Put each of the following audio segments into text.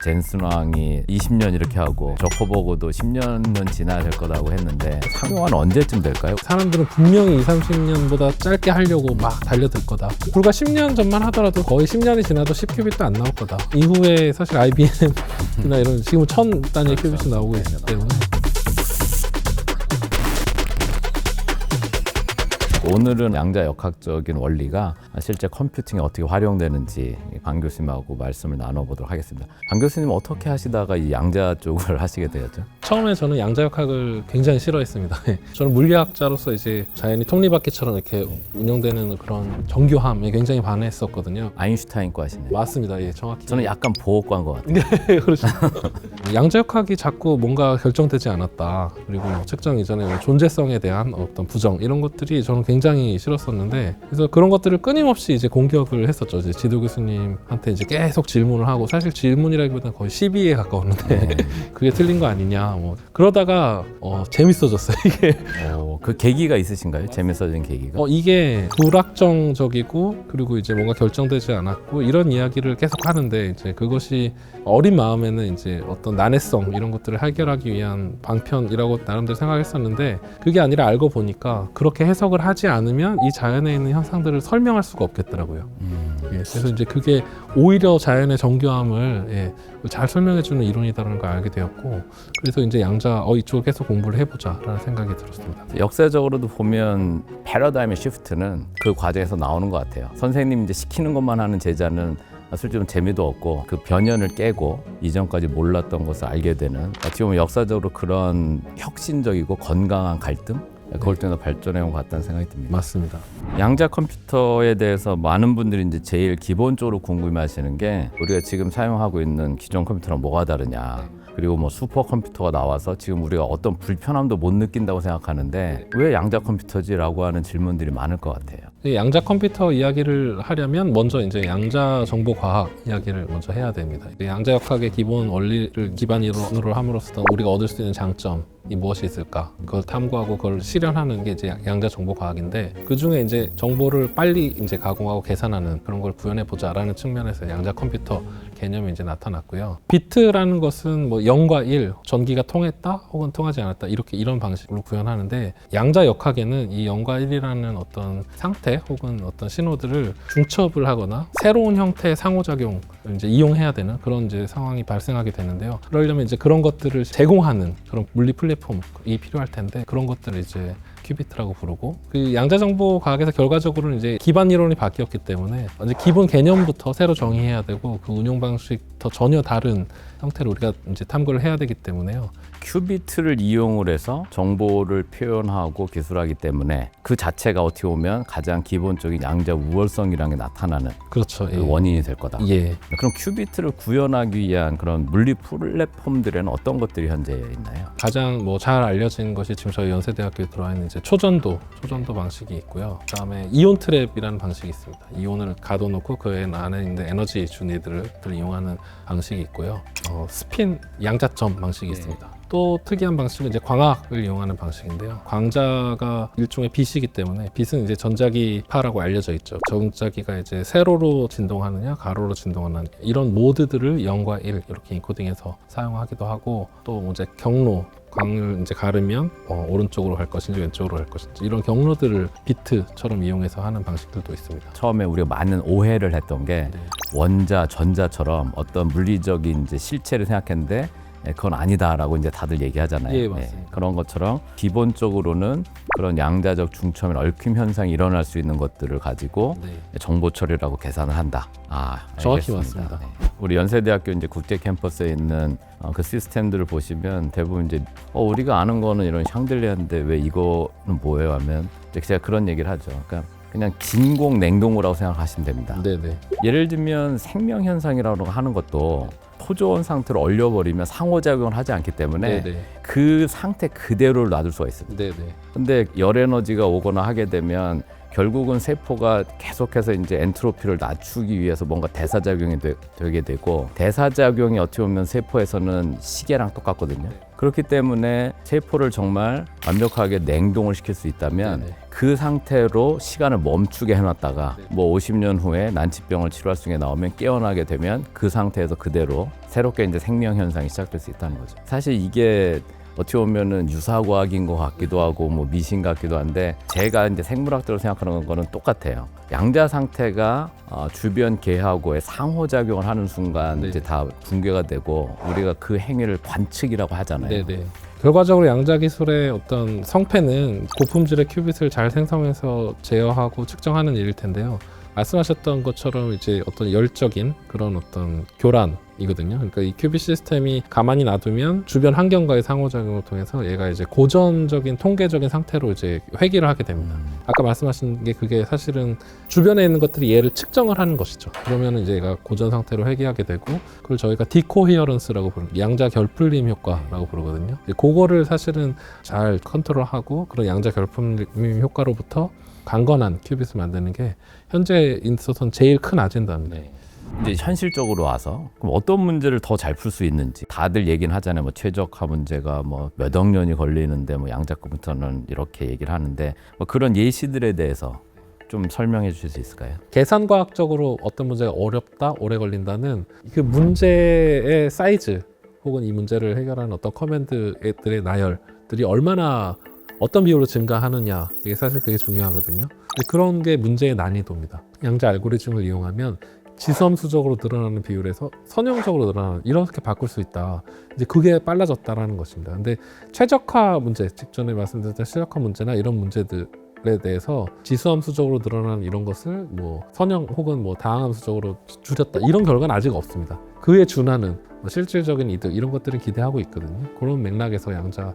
젠슨 왕이 20년 이렇게 하고 저커버그도 10년은 지나야 될 거라고 했는데 상용화는 언제쯤 될까요? 사람들은 분명히 20, 30년보다 짧게 하려고 막 달려들 거다. 불과 10년 전만 하더라도 거의 10년이 지나도 10큐빗도 안 나올 거다. 이후에 사실 IBM이나 이런 지금 1000단위 큐빗이 나오고 있기 때문에 오늘은 양자 역학적인 원리가 실제 컴퓨팅에 어떻게 활용되는지 강 교수님하고 말씀을 나눠보도록 하겠습니다. 강 교수님 어떻게 하시다가 이 양자 쪽을 하시게 되었죠? 처음에 저는 양자역학을 굉장히 싫어했습니다. 저는 물리학자로서 이제 자연이 톱니바퀴처럼 이렇게 운영되는 그런 정교함에 굉장히 반했었거든요. 아인슈타인과시네요. 맞습니다. 예, 정확히. 저는 약간 보호과인 것 같아요. 네, 그렇죠. 양자역학이 자꾸 뭔가 결정되지 않았다. 그리고 측정 이전에 존재성에 대한 어떤 부정 이런 것들이 저는 굉장히 싫었었는데, 그래서 그런 것들을 끊임없이 이제 공격을 했었죠. 이제 지도 교수님한테 이제 계속 질문을 하고, 사실 질문이라기보다는 거의 시비에 가까웠는데 그게 틀린 거 아니냐. 뭐 그러다가 재밌어졌어요. 이게 그 계기가 있으신가요? 재밌어진 계기가? 이게 불확정적이고 그리고 이제 뭔가 결정되지 않았고 이런 이야기를 계속 하는데, 이제 그것이 어린 마음에는 이제 어떤 난해성 이런 것들을 해결하기 위한 방편이라고 나름대로 생각했었는데, 그게 아니라 알고 보니까 그렇게 해석을 하지 않으면 이 자연에 있는 현상들을 설명할 수가 없겠더라고요. 예, 그래서 이제 그게 오히려 자연의 정교함을 잘 설명해주는 이론이다라는 걸 알게 되었고, 그래서 이제 양자 이쪽을 계속 공부를 해보자라는 생각이 들었습니다. 역사적으로도 보면 패러다임의 시프트는 그 과정에서 나오는 것 같아요. 선생님 이제 시키는 것만 하는 제자는 솔직히 좀 재미도 없고 그 변연을 깨고 이전까지 몰랐던 것을 알게 되는, 어떻게 보면 역사적으로 그런 혁신적이고 건강한 갈등? 그걸 통해서 발전해온 것 같다는 생각이 듭니다. 맞습니다. 양자 컴퓨터에 대해서 많은 분들이 이제 제일 기본적으로 궁금해하시는 게, 우리가 지금 사용하고 있는 기존 컴퓨터랑 뭐가 다르냐. 그리고 뭐 슈퍼컴퓨터가 나와서 지금 우리가 어떤 불편함도 못 느낀다고 생각하는데 왜 양자 컴퓨터지라고 하는 질문들이 많을 것 같아요. 양자 컴퓨터 이야기를 하려면 먼저 이제 양자 정보 과학 이야기를 먼저 해야 됩니다. 양자 역학의 기본 원리를 기반으로 함으로써 우리가 얻을 수 있는 장점이 무엇이 있을까? 그걸 탐구하고 그걸 실현하는 게 이제 양자 정보 과학인데, 그 중에 이제 정보를 빨리 이제 가공하고 계산하는 그런 걸 구현해 보자라는 측면에서 양자 컴퓨터 개념이 이제 나타났고요. 비트라는 것은 뭐 0과 1, 전기가 통했다 혹은 통하지 않았다 이런 방식으로 구현하는데, 양자 역학에는 이 0과 1이라는 어떤 상태 혹은 어떤 신호들을 중첩을 하거나 새로운 형태의 상호작용을 이제 이용해야 되는 그런 이제 상황이 발생하게 되는데요. 그러려면 이제 그런 것들을 제공하는 그런 물리 플랫폼이 필요할 텐데, 그런 것들을 이제 큐비트라고 부르고, 그 양자정보 과학에서 결과적으로는 이제 기반 이론이 바뀌었기 때문에 이제 기본 개념부터 새로 정의해야 되고, 그 운용 방식부터 전혀 다른 형태로 우리가 이제 탐구를 해야 되기 때문에요. 큐비트를 이용을 해서 정보를 표현하고 기술하기 때문에 그 자체가 어떻게 보면 가장 기본적인 양자 우월성이라는 게 나타나는 그렇죠. 그 원인이 될 거다. 예. 그럼 큐비트를 구현하기 위한 그런 물리 플랫폼들에는 어떤 것들이 현재 있나요? 가장 뭐 잘 알려진 것이 지금 저희 연세대학교에 들어와 있는 이제 초전도 방식이 있고요. 그다음에 이온 트랩이라는 방식이 있습니다. 이온을 가둬놓고 그 안에 있는 에너지 준위들을 이용하는 방식이 있고요. 스핀 양자점 방식이 있습니다. 또 특이한 방식은 이제 광학을 이용하는 방식인데요. 광자가 일종의 빛이기 때문에, 빛은 이제 전자기파라고 알려져 있죠. 전자기가 이제 세로로 진동하느냐 가로로 진동하느냐 이런 모드들을 0과 1 이렇게 인코딩해서 사용하기도 하고, 또 이제 경로 광을 이제 가르면 오른쪽으로 갈 것인지 왼쪽으로 갈 것인지 이런 경로들을 비트처럼 이용해서 하는 방식들도 있습니다. 처음에 우리가 많은 오해를 했던 게 원자, 전자처럼 어떤 물리적인 이제 실체를 생각했는데 그건 아니다라고 이제 다들 얘기하잖아요. 예, 맞습니다. 그런 것처럼 기본적으로는 그런 양자적 중첩이나 얽힘 현상이 일어날 수 있는 것들을 가지고 정보 처리라고 계산을 한다. 정확히 알겠습니다. 맞습니다. 우리 연세대학교 이제 국제 캠퍼스에 있는 그 시스템들을 보시면 대부분 이제 우리가 아는 거는 이런 샹들리아인데 왜 이거는 뭐예요 하면 이제 제가 그런 얘기를 하죠. 그러니까 그냥 진공 냉동고라고 생각하시면 됩니다. 네네. 예를 들면 생명 현상이라고 하는 것도 초저온 상태로 얼려버리면 상호작용을 하지 않기 때문에 네네. 그 상태 그대로를 놔둘 수가 있습니다. 네네. 근데 열 에너지가 오거나 하게 되면 결국은 세포가 계속해서 이제 엔트로피를 낮추기 위해서 뭔가 대사작용이 되게 되고, 대사작용이 어떻게 보면 세포에서는 시계랑 똑같거든요. 그렇기 때문에 세포를 정말 완벽하게 냉동을 시킬 수 있다면 네네. 그 상태로 시간을 멈추게 해놨다가 뭐 50년 후에 난치병을 치료할 수 있게 나오면 깨어나게 되면 그 상태에서 그대로 새롭게 이제 생명 현상이 시작될 수 있다는 거죠. 사실 이게 어떻게 보면은 유사과학인 것 같기도 하고 뭐 미신 같기도 한데, 제가 이제 생물학적으로 생각하는 거는 똑같아요. 양자 상태가 주변 계하고의 상호작용을 하는 순간 네. 이제 다 붕괴가 되고 우리가 그 행위를 관측이라고 하잖아요. 네네. 결과적으로 양자 기술의 어떤 성패는 고품질의 큐빗을 잘 생성해서 제어하고 측정하는 일일 텐데요. 말씀하셨던 것처럼 이제 어떤 열적인 그런 어떤 교란이거든요. 그러니까 이 큐빗 시스템이 가만히 놔두면 주변 환경과의 상호작용을 통해서 얘가 이제 고전적인 통계적인 상태로 이제 회귀를 하게 됩니다. 아까 말씀하신 게 그게 사실은 주변에 있는 것들이 얘를 측정을 하는 것이죠. 그러면 이제 얘가 고전 상태로 회귀하게 되고, 그걸 저희가 디코히어런스라고 부르는 양자 결풀림 효과라고 부르거든요. 그거를 사실은 잘 컨트롤하고 그런 양자 결풀림 효과로부터 강건한 큐빗을 만드는 게 현재 있어서는 제일 큰 아젠다입니다. 네. 이제 현실적으로 와서 그럼 어떤 문제를 더 잘 풀 수 있는지 다들 얘기는 하잖아요. 뭐 최적화 문제가 뭐 몇 억 년이 걸리는데 뭐 양자 컴퓨터는 이렇게 얘기를 하는데, 뭐 그런 예시들에 대해서 좀 설명해 주실 수 있을까요? 계산과학적으로 어떤 문제가 어렵다, 오래 걸린다는 그 문제의 사이즈 혹은 이 문제를 해결하는 어떤 커맨드들의 나열들이 얼마나 어떤 비율로 증가하느냐, 이게 사실 그게 중요하거든요. 근데 그런 게 문제의 난이도입니다. 양자 알고리즘을 이용하면 지수함수적으로 늘어나는 비율에서 선형적으로 늘어나는, 이렇게 바꿀 수 있다. 이제 그게 빨라졌다라는 것입니다. 근데 최적화 문제, 직전에 말씀드렸던 최적화 문제나 이런 문제들에 대해서 지수함수적으로 늘어나는 이런 것을 뭐 선형 혹은 뭐 다항함수적으로 줄였다, 이런 결과는 아직 없습니다. 그에 준하는 실질적인 이득, 이런 것들은 기대하고 있거든요. 그런 맥락에서 양자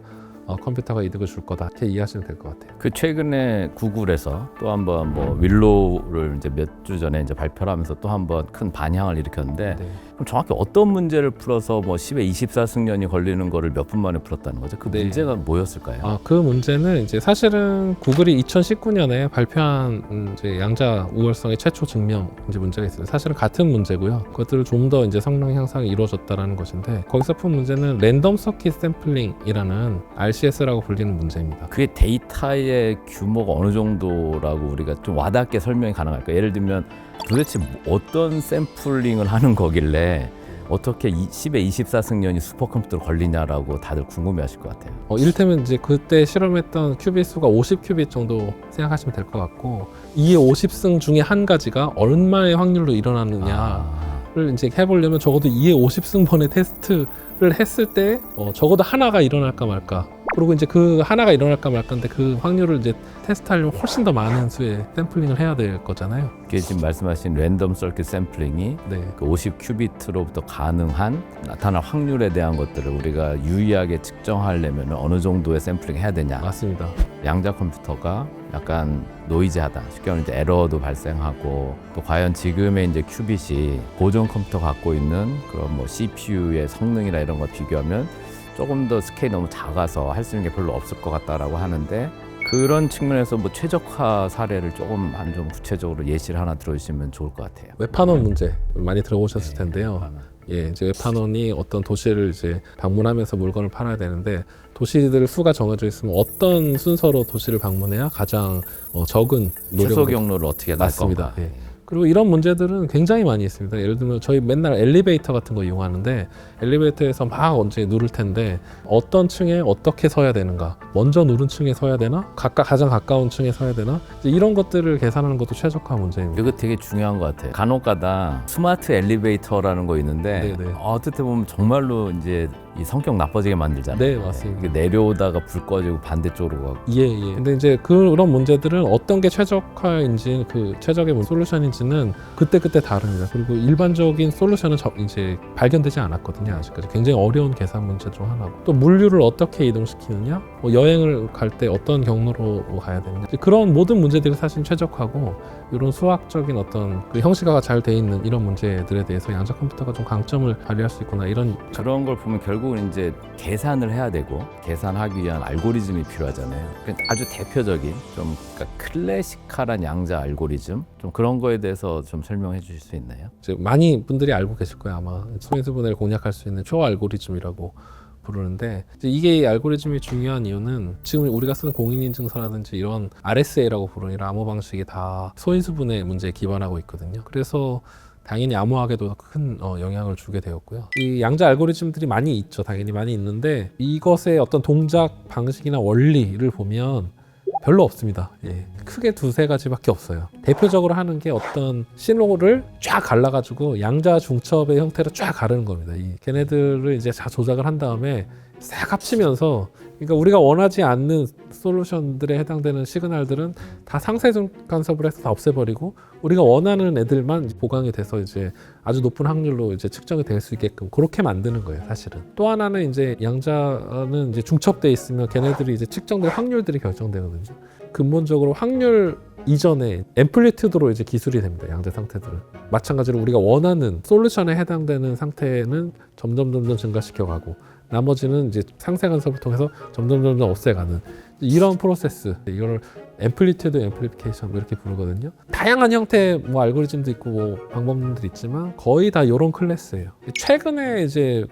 컴퓨터가 이득을 줄 거다, 이렇게 이해하시면 될 것 같아요. 그 최근에 구글에서 또 한번 뭐 윌로우를 이제 몇 주 전에 이제 발표를 하면서 또 한번 큰 반향을 일으켰는데, 네. 그럼 정확히 어떤 문제를 풀어서 뭐 10의 24승년이 걸리는 거를 몇 분 만에 풀었다는 거죠? 그 네. 문제가 뭐였을까요? 그 문제는 이제 사실은 구글이 2019년에 발표한 이제 양자 우월성의 최초 증명 이제 문제가 있어요. 사실은 같은 문제고요. 그것들을 좀 더 이제 성능 향상이 이루어졌다라는 것인데, 거기서 푼 문제는 랜덤 서킷 샘플링이라는 RCS라고 불리는 문제입니다. 그게 데이터의 규모가 어느 정도라고 우리가 좀 와닿게 설명이 가능할까요? 예를 들면 도대체 어떤 샘플링을 하는 거길래 어떻게 10의 24승년이 슈퍼컴퓨터로 걸리냐라고 다들 궁금해하실 것 같아요. 이를테면 이제 그때 실험했던 큐빗 수가 50큐빗 정도 생각하시면 될 것 같고, 이 50승 중에 한 가지가 얼마의 확률로 일어나느냐를 이제 해보려면 적어도 2의 50승번의 테스트를 했을 때 적어도 하나가 일어날까 말까, 그리고 이제 그 하나가 일어날까 말까인데 그 확률을 이제 테스트하려면 훨씬 더 많은 수의 샘플링을 해야 될 거잖아요. 그게 지금 말씀하신 랜덤 서킷 샘플링이 네. 그 50큐비트로부터 가능한 나타날 확률에 대한 것들을 우리가 유의하게 측정하려면 어느 정도의 샘플링 해야 되냐. 맞습니다. 양자 컴퓨터가 약간 노이즈하다. 쉽게 말하면 이제 에러도 발생하고, 또 과연 지금의 이제 큐빗이 고전 컴퓨터 갖고 있는 그런 뭐 CPU의 성능이나 이런 거 비교하면 조금 더 스케일이 너무 작아서 할 수 있는 게 별로 없을 것 같다라고 하는데, 그런 측면에서 뭐 최적화 사례를 조금 좀 구체적으로 예시를 하나 들어주시면 좋을 것 같아요. 웹판원 문제 많이 들어보셨을 텐데요. 예, 이제 웹판원이 어떤 도시를 이제 방문하면서 물건을 팔아야 되는데, 도시들 수가 정해져 있으면 어떤 순서로 도시를 방문해야 가장 적은 최소 노력을 경로를 어떻게 날 맞습니다. 건가. 예. 그리고 이런 문제들은 굉장히 많이 있습니다. 예를 들면 저희 맨날 엘리베이터 같은 거 이용하는데, 엘리베이터에서 막 언제 누를 텐데 어떤 층에 어떻게 서야 되는가, 먼저 누른 층에 서야 되나, 가장 가까운 층에 서야 되나, 이제 이런 것들을 계산하는 것도 최적화 문제입니다. 이거 되게 중요한 것 같아요. 간혹가다 스마트 엘리베이터라는 거 있는데, 네네. 어떻게 보면 정말로 이제 이 성격 나빠지게 만들잖아요. 네, 맞습니다. 이게 내려오다가 불 꺼지고 반대쪽으로 가고. 예. 근데 이제 그런 문제들은 어떤 게 최적화인지, 그 최적의 솔루션인지 되는지는 그때그때 다릅니다. 그리고 일반적인 솔루션은 이제 발견되지 않았거든요. 아직까지 굉장히 어려운 계산 문제 중 하나고, 또 물류를 어떻게 이동시키느냐, 뭐 여행을 갈 때 어떤 경로로 가야 되느냐, 그런 모든 문제들이 사실 최적화고, 이런 수학적인 어떤 그 형식화가 잘 돼 있는 이런 문제들에 대해서 양자 컴퓨터가 좀 강점을 발휘할 수 있구나, 이런. 그런 걸 보면 결국은 이제 계산을 해야 되고 계산하기 위한 알고리즘이 필요하잖아요. 그러니까 아주 대표적인 좀 그러니까 클래식한 양자 알고리즘, 좀 그런 거에 대해서 좀 설명해 주실 수 있나요? 이제 많이 분들이 알고 계실 거예요. 아마 소인수분해를 공략할 수 있는 초어 알고리즘이라고 부르는데, 이제 이게 이 알고리즘이 중요한 이유는 지금 우리가 쓰는 공인인증서라든지 이런 RSA라고 부르는 이런 암호 방식이 다 소인수분해 문제에 기반하고 있거든요. 그래서 당연히 암호학에도 큰 영향을 주게 되었고요. 이 양자 알고리즘들이 많이 있죠. 당연히 많이 있는데, 이것의 어떤 동작 방식이나 원리를 보면 별로 없습니다. 예. 크게 두세 가지밖에 없어요. 대표적으로 하는 게 어떤 신호를 쫙 갈라가지고 양자 중첩의 형태로 쫙 가르는 겁니다. 걔네들을 이제 다 조작을 한 다음에 싹 합치면서, 그러니까 우리가 원하지 않는 솔루션들에 해당되는 시그널들은 다 상쇄 간섭을 해서 다 없애버리고, 우리가 원하는 애들만 보강이 돼서 이제 아주 높은 확률로 이제 측정이 될 수 있게끔 그렇게 만드는 거예요, 사실은. 또 하나는 이제 양자는 이제 중첩돼 있으면 걔네들이 이제 측정될 확률들이 결정되거든요. 근본적으로 확률 이전에 앰플리튜드로 이제 기술이 됩니다. 양자 상태들은. 마찬가지로 우리가 원하는 솔루션에 해당되는 상태는 점점 증가시켜가고, 나머지는 이제 상쇄 간섭을 통해서 점점 없애가는 이런 프로세스, 이걸 앰플리튜드 앰플리피케이션 이렇게 부르거든요. 다양한 형태의 뭐 알고리즘도 있고 뭐 방법론들이 있지만 거의 다 이런 클래스예요. 최근에 이제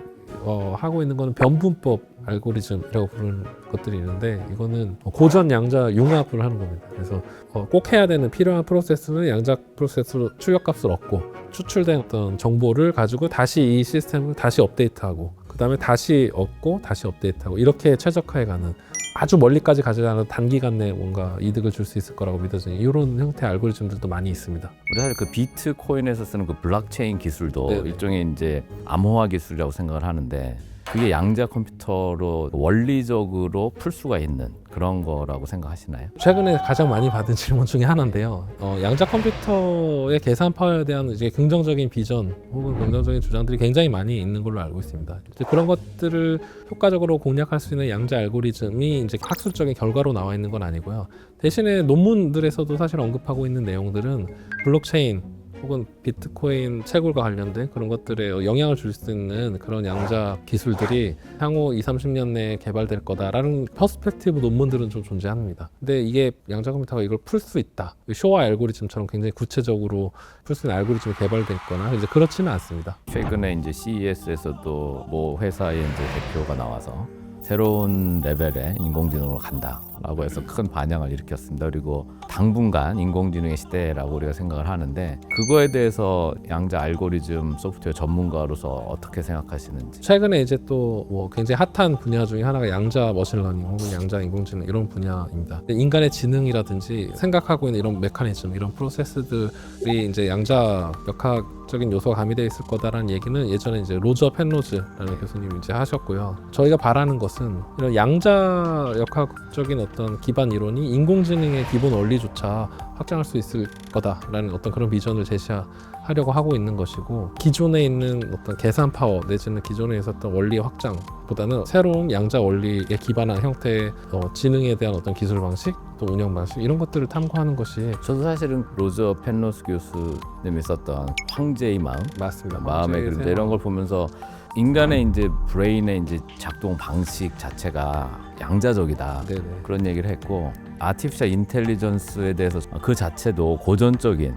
하고 있는 거는 변분법 알고리즘이라고 부르는 것들이 있는데, 이거는 고전 양자 융합을 하는 겁니다. 그래서 꼭 해야 되는 필요한 프로세스는 양자 프로세스로 출력값을 얻고, 추출된 어떤 정보를 가지고 다시 이 시스템을 다시 업데이트하고, 그 다음에 다시 얻고 다시 업데이트하고, 이렇게 최적화해가는, 아주 멀리까지 가지 않아도 단기간 내에 뭔가 이득을 줄 수 있을 거라고 믿어지는 이런 형태의 알고리즘들도 많이 있습니다. 우리 사실 그 비트코인에서 쓰는 그 블록체인 기술도 네네. 일종의 이제 암호화 기술이라고 생각을 하는데, 그게 양자 컴퓨터로 원리적으로 풀 수가 있는 그런 거라고 생각하시나요? 최근에 가장 많이 받은 질문 중에 하나인데요. 양자 컴퓨터의 계산 파워에 대한 이제 긍정적인 비전 혹은 긍정적인 주장들이 굉장히 많이 있는 걸로 알고 있습니다. 이제 그런 것들을 효과적으로 공략할 수 있는 양자 알고리즘이 이제 학술적인 결과로 나와 있는 건 아니고요. 대신에 논문들에서도 사실 언급하고 있는 내용들은 블록체인 혹은 비트코인 채굴과 관련된 그런 것들에 영향을 줄 수 있는 그런 양자 기술들이 향후 20-30년 내에 개발될 거다라는 퍼스펙티브 논문들은 좀 존재합니다. 근데 이게 양자 컴퓨터가 이걸 풀 수 있다, 쇼와 알고리즘처럼 굉장히 구체적으로 풀 수 있는 알고리즘이 개발됐거나 이제 그렇지는 않습니다. 최근에 이제 CES에서도 뭐 회사의 이제 대표가 나와서 새로운 레벨의 인공지능으로 간다라고 해서 큰 반향을 일으켰습니다. 그리고 당분간 인공지능의 시대라고 우리가 생각을 하는데, 그거에 대해서 양자 알고리즘 소프트웨어 전문가로서 어떻게 생각하시는지? 최근에 이제 또 뭐 굉장히 핫한 분야 중에 하나가 양자 머신러닝 혹은 양자 인공지능 이런 분야입니다. 인간의 지능이라든지 생각하고 있는 이런 메커니즘, 이런 프로세스들이 이제 양자 역학적인 요소가 가미되어 있을 거다라는 얘기는 예전에 이제 로저 펜로즈라는 교수님이 이제 하셨고요. 저희가 바라는 것은 이런 양자 역학적인 어떤 기반 이론이 인공지능의 기본 원리조차 확장할 수 있을 거다라는 어떤 그런 비전을 제시하려고 하고 있는 것이고, 기존에 있는 어떤 계산 파워 내지는 기존에 있었던 원리 확장보다는 새로운 양자 원리에 기반한 형태의 지능에 대한 어떤 기술 방식, 또 운영 방식, 이런 것들을 탐구하는 것이. 저도 사실은 로저 펜로스 교수님이 썼던 황제의 마음, 맞습니다. 마음의 그림자 이런 걸 보면서 인간의 이제 브레인의 이제 작동 방식 자체가 양자적이다, 네네. 그런 얘기를 했고, 아티피셜 인텔리전스에 대해서 그 자체도 고전적인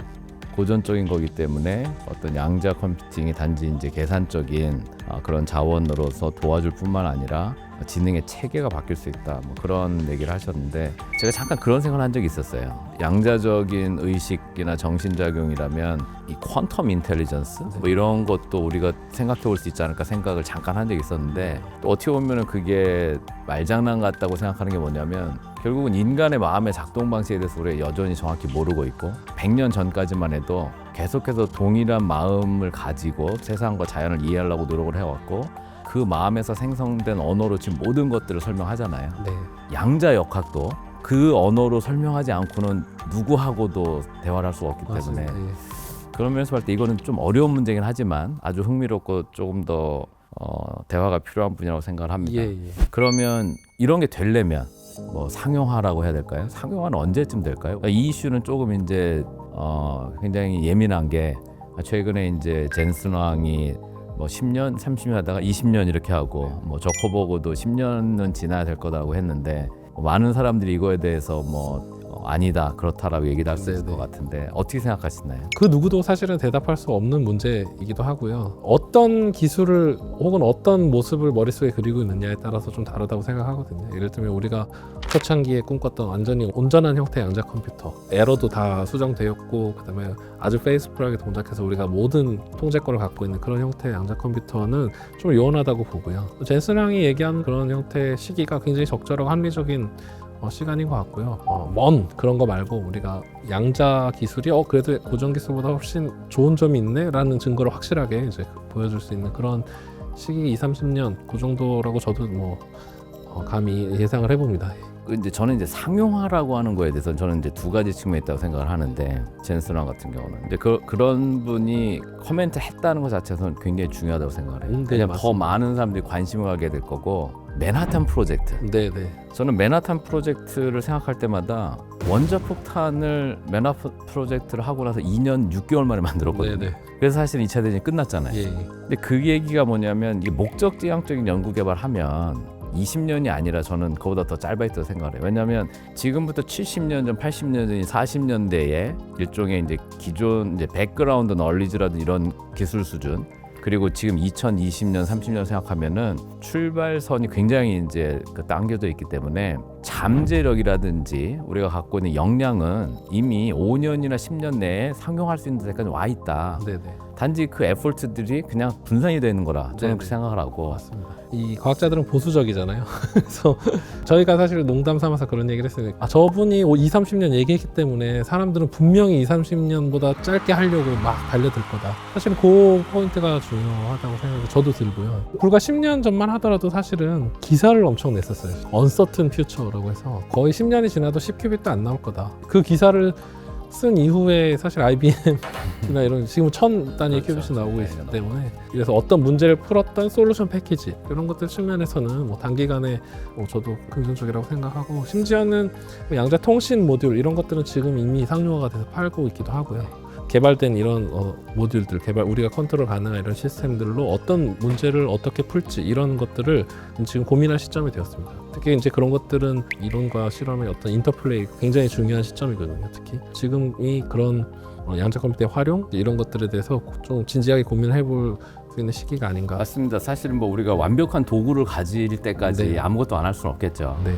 거기 때문에 어떤 양자 컴퓨팅이 단지 이제 계산적인 그런 자원으로서 도와줄 뿐만 아니라 지능의 체계가 바뀔 수 있다, 뭐 그런 얘기를 하셨는데, 제가 잠깐 그런 생각을 한 적이 있었어요. 양자적인 의식이나 정신작용이라면 이 퀀텀 인텔리전스 뭐 이런 것도 우리가 생각해 볼 수 있지 않을까 생각을 잠깐 한 적이 있었는데, 또 어떻게 보면 그게 말장난 같다고 생각하는 게 뭐냐면, 결국은 인간의 마음의 작동 방식에 대해서 우리가 여전히 정확히 모르고 있고, 100년 전까지만 해도 계속해서 동일한 마음을 가지고 세상과 자연을 이해하려고 노력을 해왔고, 그 마음에서 생성된 언어로 지금 모든 것들을 설명하잖아요. 네. 양자 역학도 그 언어로 설명하지 않고는 누구하고도 대화를 할 수가 없기 때문에 맞습니다. 예. 그런 면에서 볼 때 이거는 좀 어려운 문제긴 하지만 아주 흥미롭고 조금 더 대화가 필요한 분야라고 생각을 합니다. 예. 그러면 이런 게 되려면 뭐 상용화라고 해야 될까요? 상용화는 언제쯤 될까요? 이 이슈는 조금 이제 굉장히 예민한 게 최근에 이제 젠슨 왕이 뭐 10년, 30년 하다가 20년 이렇게 하고 뭐 저커버그도 10년은 지나야 될 거라고 했는데 많은 사람들이 이거에 대해서 뭐 아니다 그렇다라고 얘기를 할 수 있을 것 같은데 어떻게 생각하시나요? 그 누구도 사실은 대답할 수 없는 문제이기도 하고요. 어떤 기술을 혹은 어떤 모습을 머릿속에 그리고 있느냐에 따라서 좀 다르다고 생각하거든요. 예를 들면 우리가 초창기에 꿈꿨던 완전히 온전한 형태의 양자 컴퓨터, 에러도 다 수정되었고 그다음에 아주 페이스풀하게 동작해서 우리가 모든 통제권을 갖고 있는 그런 형태의 양자 컴퓨터는 좀 요원하다고 보고요. 젠슨 랑이 얘기한 그런 형태의 시기가 굉장히 적절하고 합리적인 시간인 것 같고요. 먼 그런 거 말고 우리가 양자 기술이 그래도 고전 기술보다 훨씬 좋은 점이 있네라는 증거를 확실하게 이제 보여줄 수 있는 그런 시기 20-30년 그 정도라고 저도 뭐 감히 예상을 해봅니다. 이제 저는 이제 상용화라고 하는 거에 대해서 저는 이제 두 가지 측면이 있다고 생각을 하는데 젠슨 왕 같은 경우는 근데 그런 분이 코멘트 했다는 것 자체에서는 굉장히 중요하다고 생각을 해요. 그냥 더 많은 사람들이 관심을 갖게 될 거고 맨하탄 프로젝트. 네네. 저는 맨하탄 프로젝트를 생각할 때마다 원자폭탄을 맨하탄 프로젝트를 하고 나서 2년 6개월 만에 만들었거든요. 네네. 그래서 사실 2차 대전이 끝났잖아요. 예. 근데 그 얘기가 뭐냐면 이게 목적지향적인 연구 개발하면 20년이 아니라 저는 그보다 더 짧아있다고 생각을 해요. 왜냐하면 지금부터 70년 전, 80년 전이 40년대에 일종의 이제 기존 이제 백그라운드 널리지라든 이런 기술 수준 그리고 지금 2020년, 30년 생각하면은 출발선이 굉장히 이제 당겨져 있기 때문에 잠재력이라든지 우리가 갖고 있는 역량은 이미 5년이나 10년 내에 상용할 수 있는 데까지 와 있다. 네네. 단지 그 에포트들이 그냥 분산이 되는 거라 저는 네네. 그렇게 생각을 하고 맞습니다. 이 과학자들은 보수적이잖아요. 그래서 저희가 사실 농담 삼아서 그런 얘기를 했어요. 저분이 20-30년 얘기했기 때문에 사람들은 분명히 20-30년보다 짧게 하려고 막 달려들 거다. 사실 그 포인트가 중요하다고 생각해서 저도 들고요. 불과 10년 전만 하더라도 사실은 기사를 엄청 냈었어요. Uncertain Future라고 해서 거의 10년이 지나도 10큐빅도 안 나올 거다. 그 기사를 쓴 이후에 사실 IBM이나 이런 지금 1000단위 큐빅이 나오고 있기 때문에 그래서 어떤 문제를 풀었던 솔루션 패키지 이런 것들 측면에서는 뭐 단기간에 저도 긍정적이라고 생각하고 심지어는 양자 통신 모듈 이런 것들은 지금 이미 상용화가 돼서 팔고 있기도 하고요. 개발된 이런 모듈들 우리가 컨트롤 가능한 이런 시스템들로 어떤 문제를 어떻게 풀지 이런 것들을 지금 고민할 시점이 되었습니다. 특히 이제 그런 것들은 이론과 실험의 어떤 인터플레이 굉장히 중요한 시점이거든요. 특히 지금이 그런 양자 컴퓨터의 활용 이런 것들에 대해서 좀 진지하게 고민해 볼 수 있는 시기가 아닌가. 맞습니다. 사실은 뭐 우리가 완벽한 도구를 가질 때까지 네. 아무것도 안 할 수는 없겠죠. 네.